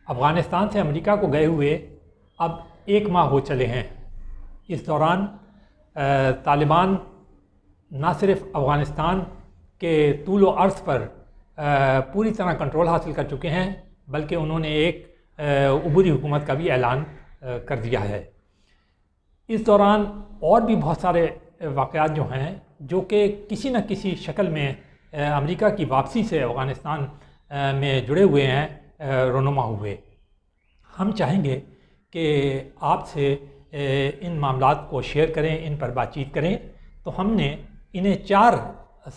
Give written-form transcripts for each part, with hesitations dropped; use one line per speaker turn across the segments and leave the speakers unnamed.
افغانستان سے امریکہ کو گئے ہوئے اب 1 ماہ ہو چلے ہیں۔ اس دوران طالبان نہ صرف افغانستان کے طول و عرض پر پوری طرح کنٹرول حاصل کر چکے ہیں، بلکہ انہوں نے ایک عبوری حکومت کا بھی اعلان کر دیا ہے۔ اس دوران اور بھی بہت سارے واقعات جو ہیں جو کہ کسی نہ کسی شکل میں امریکہ کی واپسی سے افغانستان میں جڑے ہوئے ہیں، رونما ہوئے۔ ہم چاہیں گے کہ آپ سے ان معاملات کو شیئر کریں، ان پر بات چیت کریں، تو ہم نے انہیں 4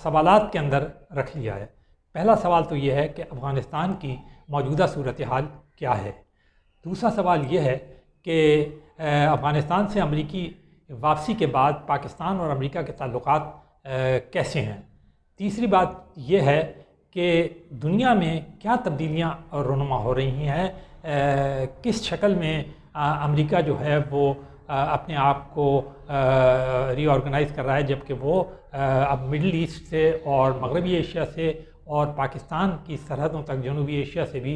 سوالات کے اندر رکھ لیا ہے۔ پہلا سوال تو یہ ہے کہ افغانستان کی موجودہ صورتحال کیا ہے۔ دوسرا سوال یہ ہے کہ افغانستان سے امریکی واپسی کے بعد پاکستان اور امریکہ کے تعلقات کیسے ہیں۔ تیسری بات یہ ہے کہ دنیا میں کیا تبدیلیاں رونما ہو رہی ہیں، کس شکل میں امریکہ جو ہے وہ اپنے آپ کو ری آرگنائز کر رہا ہے، جبکہ وہ اب مڈل ایسٹ سے اور مغربی ایشیا سے اور پاکستان کی سرحدوں تک جنوبی ایشیا سے بھی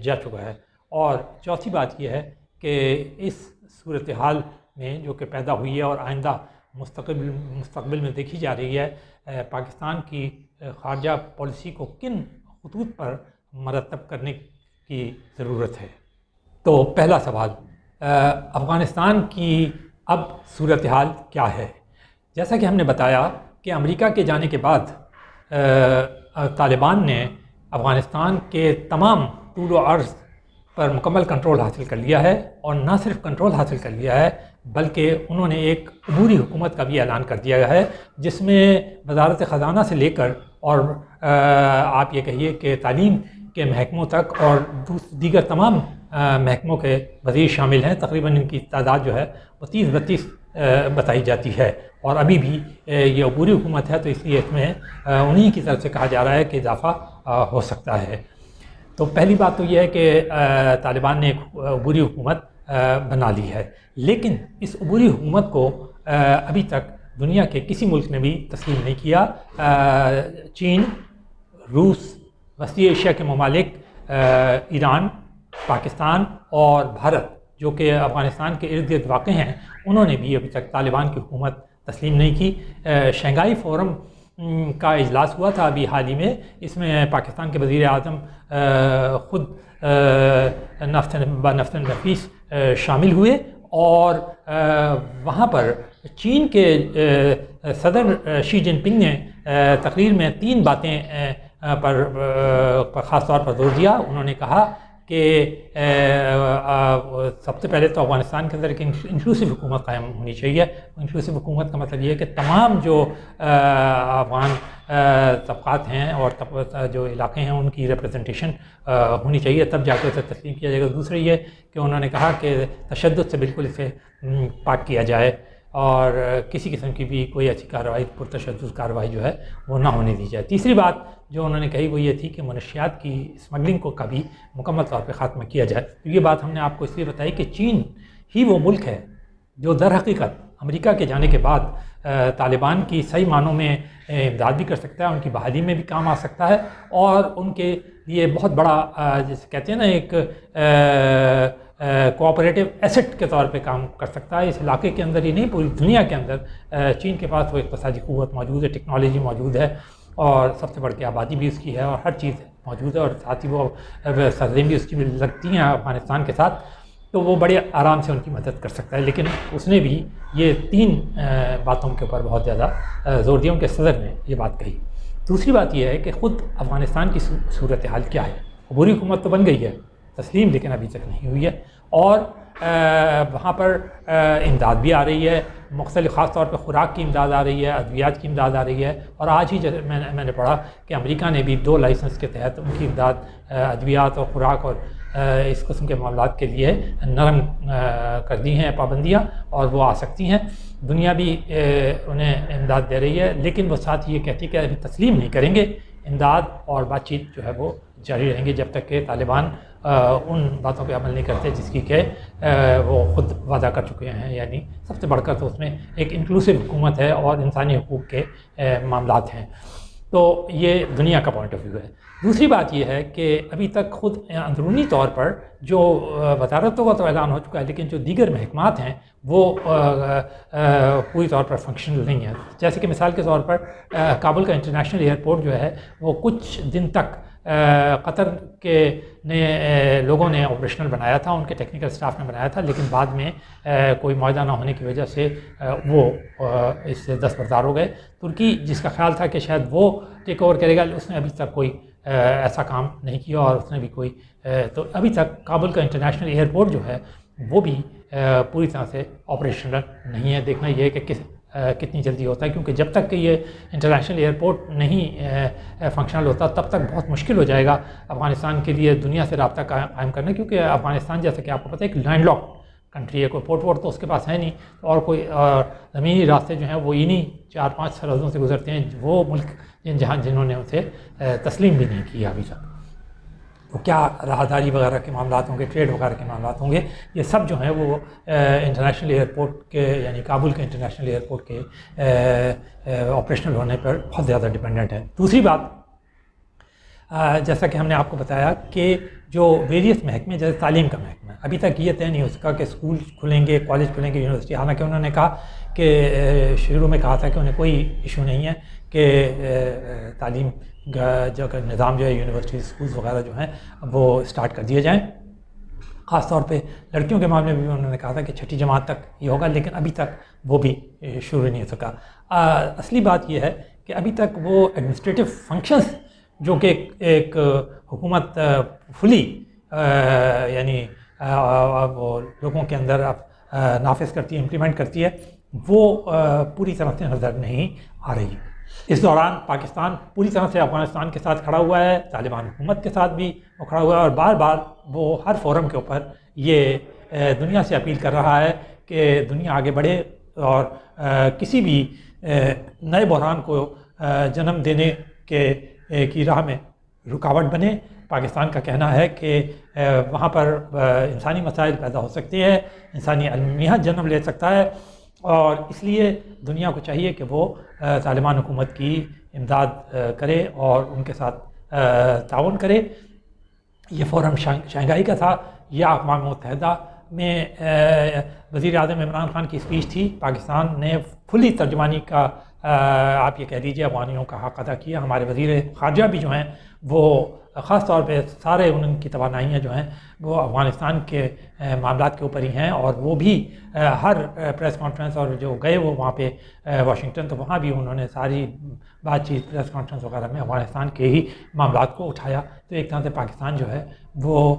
جا چکا ہے۔ اور چوتھی بات یہ ہے کہ اس صورتحال میں جو کہ پیدا ہوئی ہے اور آئندہ مستقبل میں دیکھی جا رہی ہے، پاکستان کی خارجہ پالیسی کو کن خطوط پر مرتب کرنے کی ضرورت ہے۔ تو پہلا سوال، افغانستان کی اب صورتحال کیا ہے؟ جیسا کہ ہم نے بتایا کہ امریکہ کے جانے کے بعد طالبان نے افغانستان کے تمام طول و عرض پر مکمل کنٹرول حاصل کر لیا ہے، اور نہ صرف کنٹرول حاصل کر لیا ہے بلکہ انہوں نے ایک عبوری حکومت کا بھی اعلان کر دیا ہے، جس میں وزارت خزانہ سے لے کر اور آپ یہ کہیے کہ تعلیم کے محکموں تک اور دیگر تمام محکموں کے وزیر شامل ہیں۔ تقریباً ان کی تعداد جو ہے وہ 30-32 بتائی جاتی ہے، اور ابھی بھی یہ عبوری حکومت ہے، تو اس لیے اس میں انہی کی طرف سے کہا جا رہا ہے کہ اضافہ ہو سکتا ہے۔ تو پہلی بات تو یہ ہے کہ طالبان نے ایک عبوری حکومت بنا لی ہے، لیکن اس عبوری حکومت کو ابھی تک دنیا کے کسی ملک نے بھی تسلیم نہیں کیا۔ چین، روس، وسطی ایشیا کے ممالک، ایران، پاکستان اور بھارت جو کہ افغانستان کے ارد گرد واقع ہیں، انہوں نے بھی ابھی تک طالبان کی حکومت تسلیم نہیں کی۔ شنگھائی فورم کا اجلاس ہوا تھا ابھی حال ہی میں، اس میں پاکستان کے وزیر اعظم خود نفس نفیس شامل ہوئے، اور وہاں پر چین کے صدر شی جن پنگ نے تقریر میں 3 باتیں پر خاص طور پر زور دیا۔ انہوں نے کہا کہ سب سے پہلے تو افغانستان کے اندر ایک انکلوسیو حکومت قائم ہونی چاہیے۔ انکلوسیو حکومت کا مطلب یہ ہے کہ تمام جو افغان طبقات ہیں اور جو علاقے ہیں ان کی ریپرزنٹیشن ہونی چاہیے، تب جا کے اسے تسلیم کیا جائے گا۔ دوسرے یہ کہ انہوں نے کہا کہ تشدد سے بالکل اسے پاک کیا جائے، اور کسی قسم کی بھی کوئی ایسی کارروائی، پرتشدد کارروائی جو ہے وہ نہ ہونے دی جائے۔ تیسری بات جو انہوں نے کہی وہ یہ تھی کہ منشیات کی اسمگلنگ کو کبھی مکمل طور پہ خاتمہ کیا جائے۔ تو یہ بات ہم نے آپ کو اس لیے بتائی کہ چین ہی وہ ملک ہے جو در حقیقت امریکہ کے جانے کے بعد طالبان کی صحیح معنوں میں امداد بھی کر سکتا ہے، ان کی بحالی میں بھی کام آ سکتا ہے، اور ان کے لیے بہت بڑا جیسے کہتے ہیں نا ایک کوآپریٹو ایسٹ کے طور پہ کام کر سکتا ہے۔ اس علاقے کے اندر ہی نہیں، پوری دنیا کے اندر چین کے پاس وہ اقتصادی قوت موجود ہے، ٹیکنالوجی موجود ہے، اور سب سے بڑھ کے آبادی بھی اس کی ہے، اور ہر چیز موجود ہے، اور ساتھ ہی وہ سرحدیں بھی اس کی بھی لگتی ہیں افغانستان کے ساتھ، تو وہ بڑے آرام سے ان کی مدد کر سکتا ہے۔ لیکن اس نے بھی یہ 3 باتوں کے اوپر بہت زیادہ زور دیا، ان کے صدر نے یہ بات کہی۔ دوسری بات یہ ہے کہ خود افغانستان کی صورتحال کیا ہے۔ عبوری حکومت تو بن گئی ہے تسلیم، لیکن ابھی تک نہیں ہوئی ہے، اور وہاں پر امداد بھی آ رہی ہے، مختلف خاص طور پہ خوراک کی امداد آ رہی ہے، ادویات کی امداد آ رہی ہے، اور آج ہی میں نے پڑھا کہ امریکہ نے بھی 2 لائسنس کے تحت ان کی امداد ادویات اور خوراک اور اس قسم کے معاملات کے لیے نرم کر دی ہیں پابندیاں، اور وہ آ سکتی ہیں۔ دنیا بھی انہیں امداد دے رہی ہے، لیکن وہ ساتھ یہ کہتی ہے کہ ابھی تسلیم نہیں کریں گے، امداد اور بات چیت جو ہے وہ جاری رہیں گے جب تک کہ طالبان ان باتوں پہ عمل نہیں کرتے جس کی کہ وہ خود وعدہ کر چکے ہیں۔ یعنی سب سے بڑھ کر تو اس میں ایک انکلوسیو حکومت ہے اور انسانی حقوق کے معاملات ہیں۔ تو یہ دنیا کا پوائنٹ آف ویو ہے۔ دوسری بات یہ ہے کہ ابھی تک خود اندرونی طور پر جو وزارتوں کا تو اعلان ہو چکا ہے، لیکن جو دیگر محکمات ہیں وہ پوری طور پر فنکشنل نہیں ہیں۔ جیسے کہ مثال کے طور پر کابل کا انٹرنیشنل ایئرپورٹ جو ہے وہ کچھ دن تک قطر کے لوگوں نے آپریشنل بنایا تھا، ان کے ٹیکنیکل سٹاف نے بنایا تھا، لیکن بعد میں کوئی معاہدہ نہ ہونے کی وجہ سے وہ اس سے دستبردار ہو گئے۔ ترکی جس کا خیال تھا کہ شاید وہ ٹیک اوور کرے گا، اس نے ابھی تک کوئی ایسا کام نہیں کیا، اور اس نے بھی کوئی تو ابھی تک کابل کا انٹرنیشنل ایئرپورٹ جو ہے وہ بھی پوری طرح سے آپریشنل نہیں ہے۔ دیکھنا یہ ہے کہ کتنی جلدی ہوتا ہے، کیونکہ جب تک کہ یہ انٹرنیشنل ایئرپورٹ نہیں فنکشنل ہوتا تب تک بہت مشکل ہو جائے گا افغانستان کے لیے دنیا سے رابطہ قائم کرنا، کیونکہ افغانستان جیسا کہ آپ کو پتہ ہے ایک لینڈ لاک کنٹری ہے، کوئی پورٹ وورٹ تو اس کے پاس ہے نہیں، اور کوئی زمینی راستے جو ہیں وہ انہی 4-5 سرحدوں سے گزرتے ہیں، وہ ملک جنہوں نے اسے تسلیم بھی نہیں کیا ابھی تک۔ تو کیا راہداری وغیرہ کے معاملات ہوں گے، ٹریڈ وغیرہ کے معاملات ہوں گے، یہ سب جو ہیں وہ انٹرنیشنل ایئرپورٹ کے یعنی کابل کے انٹرنیشنل ایئرپورٹ کے آپریشنل ہونے پر بہت زیادہ ڈپینڈنٹ ہے۔ دوسری بات، جیسا کہ ہم نے آپ کو بتایا کہ جو ویریس محکمے جیسے تعلیم کا محکمہ ہے، ابھی تک یہ طے نہیں ہو سکا کہ اسکول کھلیں گے، کالج کھلیں گے، یونیورسٹی، حالانکہ انہوں نے کہا کہ شروع میں کہا تھا کہ انہیں کوئی ایشو نہیں ہے کہ تعلیم جو کہ نظام جو ہے یونیورسٹی اسکولز وغیرہ جو ہیں وہ اسٹارٹ کر دیے جائیں۔ خاص طور پہ لڑکیوں کے معاملے میں بھی انہوں نے کہا تھا کہ 6ٹھی جماعت تک یہ ہوگا، لیکن ابھی تک وہ بھی شروع نہیں ہو سکا۔ اصلی بات یہ ہے کہ ابھی تک وہ ایڈمنسٹریٹو فنکشنز جو کہ ایک حکومت فلی یعنی وہ لوگوں کے اندر نافذ کرتی ہے، امپلیمنٹ کرتی ہے، وہ پوری طرح سے نظر نہیں آ رہی۔ اس دوران پاکستان پوری طرح سے افغانستان کے ساتھ کھڑا ہوا ہے، طالبان حکومت کے ساتھ بھی وہ کھڑا ہوا ہے، اور بار بار وہ ہر فورم کے اوپر یہ دنیا سے اپیل کر رہا ہے کہ دنیا آگے بڑھے اور کسی بھی نئے بحران کو جنم دینے کی راہ میں رکاوٹ بنے۔ پاکستان کا کہنا ہے کہ وہاں پر انسانی مسائل پیدا ہو سکتے ہیں، انسانی المیہ جنم لے سکتا ہے، اور اس لیے دنیا کو چاہیے کہ وہ طالبان حکومت کی امداد کرے اور ان کے ساتھ تعاون کرے۔ یہ فورم شنگھائی کا تھا، یا اقوام متحدہ میں وزیر اعظم عمران خان کی اسپیچ تھی، پاکستان نے کھلی ترجمانی کا آپ یہ کہہ دیجیے افغانیوں کا حق ادا کیا۔ ہمارے وزیر خارجہ بھی جو ہیں وہ خاص طور پہ سارے ان کی توانائیاں جو ہیں وہ افغانستان کے معاملات کے اوپر ہی ہیں، اور وہ بھی ہر پریس کانفرنس اور جو گئے وہ وہاں پہ واشنگٹن، تو وہاں بھی انہوں نے ساری بات چیت پریس کانفرنس وغیرہ میں افغانستان کے ہی معاملات کو اٹھایا۔ تو ایک طرح سے پاکستان جو ہے وہ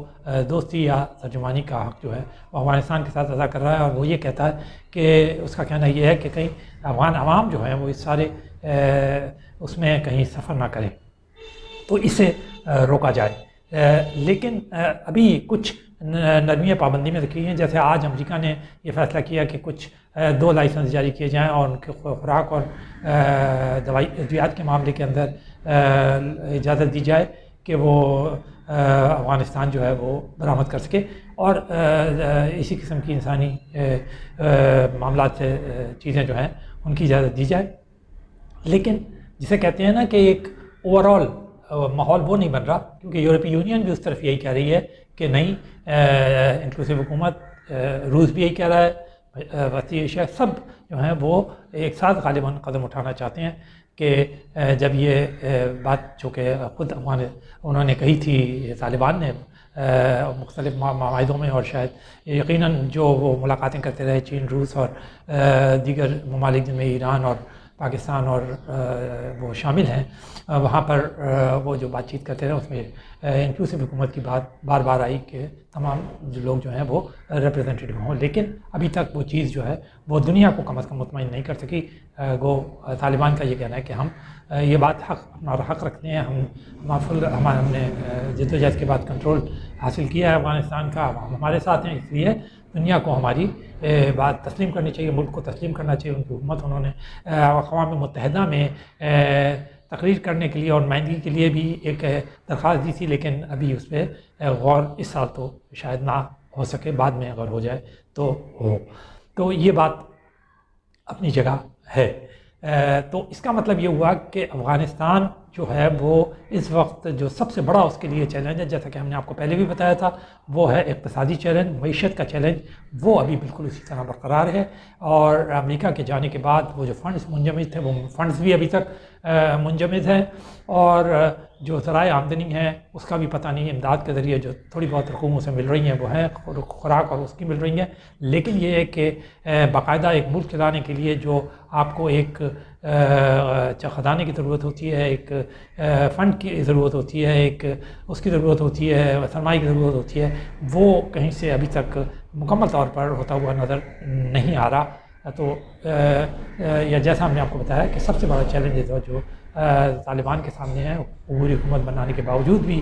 دوستی یا ترجمانی کا حق جو ہے وہ افغانستان کے ساتھ ادا کر رہا ہے، اور وہ یہ کہتا ہے کہ اس کا کہنا یہ ہے کہ کہیں افغان عوام جو ہیں وہ اس سارے اس میں کہیں سفر نہ کریں، تو اسے روکا جائے۔ لیکن ابھی کچھ نرمیاں پابندی میں رکھی ہیں، جیسے آج امریکہ نے یہ فیصلہ کیا کہ کچھ 2 لائسنس جاری کیے جائیں اور ان کے خوراک اور دوائی ادویات کے معاملے کے اندر اجازت دی جائے کہ وہ افغانستان جو ہے وہ برآمد کر سکے، اور اسی قسم کی انسانی معاملات سے چیزیں جو ہیں ان کی اجازت دی جائے۔ لیکن جسے کہتے ہیں نا کہ ایک اوور آل ماحول وہ نہیں بن رہا، کیونکہ یورپی یونین بھی اس طرف یہی کہہ رہی ہے کہ نہیں، انکلوسیو حکومت، روس بھی یہی کہہ رہا ہے، وسطی ایشیا سب جو ہیں وہ ایک ساتھ غالباً قدم اٹھانا چاہتے ہیں کہ جب یہ بات چونکہ خود انہوں نے کہی تھی طالبان نے مختلف معاہدوں میں، اور شاید یقیناً جو وہ ملاقاتیں کرتے رہے چین، روس اور دیگر ممالک جن میں ایران اور پاکستان اور وہ شامل ہیں، وہاں پر وہ جو بات چیت کرتے رہے اس میں انکلوسیو حکومت کی بات بار بار آئی کہ تمام جو لوگ جو ہیں وہ ریپرزنٹیٹیو ہوں، لیکن ابھی تک وہ چیز جو ہے وہ دنیا کو کم از کم مطمئن نہیں کر سکی۔ گو طالبان کا یہ کہنا ہے کہ ہم یہ بات اپنا حق رکھتے ہیں، ہم نے جدوجہد کے بعد کنٹرول حاصل کیا ہے افغانستان کا، ہم ہمارے ساتھ ہیں، اس لیے دنیا کو ہماری بات تسلیم کرنی چاہیے، ملک کو تسلیم کرنا چاہیے۔ ان کی حکومت انہوں نے اقوام متحدہ میں تقریر کرنے کے لیے اور نمائندگی کے لیے بھی ایک درخواست دی تھی، لیکن ابھی اس پہ غور اس سال تو شاید نہ ہو سکے، بعد میں اگر ہو جائے تو ہو۔ تو یہ بات اپنی جگہ ہے۔ تو اس کا مطلب یہ ہوا کہ افغانستان جو ہے وہ اس وقت جو سب سے بڑا اس کے لیے چیلنج ہے، جیسا کہ ہم نے آپ کو پہلے بھی بتایا تھا، وہ ہے اقتصادی چیلنج، معیشت کا چیلنج، وہ ابھی بالکل اسی طرح برقرار ہے۔ اور امریکہ کے جانے کے بعد وہ جو فنڈز منجمد تھے، وہ فنڈز بھی ابھی تک منجمد ہیں، اور جو ذرائع آمدنی ہیں اس کا بھی پتہ نہیں، امداد کے ذریعے جو تھوڑی بہت رقوم اسے مل رہی ہیں وہ ہیں، خوراک اور اس کی مل رہی ہیں، لیکن یہ ہے کہ باقاعدہ ایک ملک چلانے کے لیے جو آپ کو ایک خزانے کی ضرورت ہوتی ہے، ایک فنڈ کی ضرورت ہوتی ہے، ایک اس کی ضرورت ہوتی ہے، سرمایہ کی ضرورت ہوتی ہے، وہ کہیں سے ابھی تک مکمل طور پر ہوتا ہوا نظر نہیں آ رہا۔ تو یا جیسا ہم نے آپ کو بتایا کہ سب سے بڑا چیلنج جو طالبان کے سامنے ہے، عبوری حکومت بنانے کے باوجود بھی،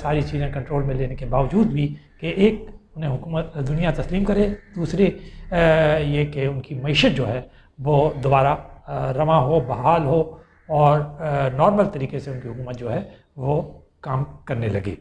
ساری چیزیں کنٹرول میں لینے کے باوجود بھی، کہ ایک انہیں حکومت دنیا تسلیم کرے، دوسرے یہ کہ ان کی معیشت جو ہے وہ دوبارہ رواں ہو، بحال ہو، اور نارمل طریقے سے ان کی حکومت جو ہے وہ کام کرنے لگے۔